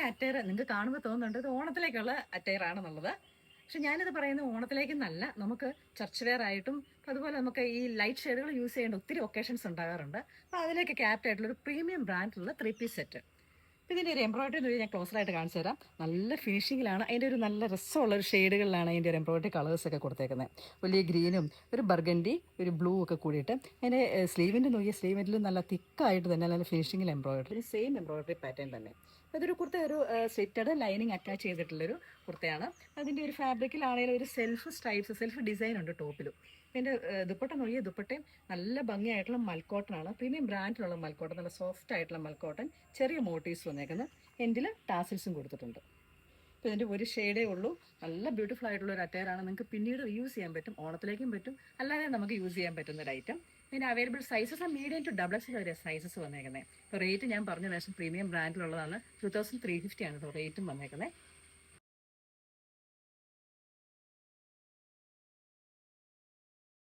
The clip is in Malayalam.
അറ്റയർ നിങ്ങൾക്ക് കാണുമ്പോൾ തോന്നുന്നുണ്ട് ഇത് ഓണത്തിലേക്കുള്ള അറ്റയർ ആണെന്നുള്ളത്. പക്ഷെ ഞാനിത് പറയുന്നത് ഓണത്തിലേക്കെന്നല്ല, നമുക്ക് ചർച്ച് വെയർ ആയിട്ടും അതുപോലെ നമുക്ക് ഈ ലൈറ്റ് ഷെയ്ഡുകൾ യൂസ് ചെയ്യേണ്ട ഒത്തിരി ഒക്കേഷൻസ് ഉണ്ടാകാറുണ്ട്. അപ്പോൾ അതിലേക്ക് ആപ്റ്റ് ആയിട്ടുള്ള ഒരു പ്രീമിയം ബ്രാൻഡിലുള്ള 3 പീസ് സെറ്റ്. ഇതിൻ്റെ ഒരു എംബ്രോയിഡറി ഞാൻ ക്ലോസറായിട്ട് കാണിച്ചു തരാം. നല്ല ഫിനിഷിങ്ങിലാണ്, അതിൻ്റെ ഒരു നല്ല രസമുള്ള ഒരു ഷെയ്ഡുകളിലാണ് അതിൻ്റെ ഒരു എംബ്രോയിഡറി കളേഴ്സൊക്കെ കൊടുത്തേക്കുന്നത്. വലിയ ഗ്രീനും ഒരു ബർഗൻഡി ഒരു ബ്ലൂ ഒക്കെ കൂടിയിട്ട് അതിൻ്റെ സ്ലീവിൻ്റെ നോക്കിയ സ്ലീവിൻ്റെ നല്ല തിക്കായിട്ട് തന്നെ നല്ല ഫിനിഷിങ്ങിൽ എംബ്രോയിഡറി, സെയിം എംബ്രോയിഡറി പാറ്റേൺ തന്നെ. അതൊരു കുർത്ത, ഒരു സ്ലിറ്റഡ് ലൈനിങ് അറ്റാച്ച് ചെയ്തിട്ടുള്ളൊരു കുർത്തയാണ്. അതിൻ്റെ ഒരു ഫാബ്രിക്കിലാണെങ്കിലും ഒരു സെൽഫ് സ്ട്രൈപ്സ്, സെൽഫ് ഡിസൈൻ ഉണ്ട് ടോപ്പിലും. ഇതിൻ്റെ ദുപ്പട്ട നോക്കിയ ദുപ്പട്ടയും നല്ല ഭംഗിയായിട്ടുള്ള മൽക്കോട്ടനാണ്, പ്രീമിയം ബ്രാൻഡിലുള്ള മൽക്കോട്ടൻ, നല്ല സോഫ്റ്റ് ആയിട്ടുള്ള മൽക്കോട്ടൻ, ചെറിയ മോട്ടീവ്സ് വന്നേക്കുന്നത്. എൻഡിൽ ടാസിൽസും കൊടുത്തിട്ടുണ്ട്. അപ്പോൾ ഇതിൻ്റെ ഒരു ഷെയ്ഡേ ഉള്ളൂ. നല്ല ബ്യൂട്ടിഫുൾ ആയിട്ടുള്ള ഒരു അറ്റയറാണ്. നിങ്ങൾക്ക് പിന്നീട് യൂസ് ചെയ്യാൻ പറ്റും, ഓണത്തിലേക്കും പറ്റും, അല്ലാതെ നമുക്ക് യൂസ് ചെയ്യാൻ പറ്റുന്ന ഒരു ഐറ്റം. ഇതിൻ്റെ available sizes medium to XXL വരെ സൈസസ് വന്നേക്കുന്നത്. ഇപ്പോൾ റേറ്റ് ഞാൻ പറഞ്ഞ വേഷം പ്രീമിയം ബ്രാൻഡിലുള്ളതാണ്. 2350 ആണ് റേറ്റും വന്നേക്കുന്നത്.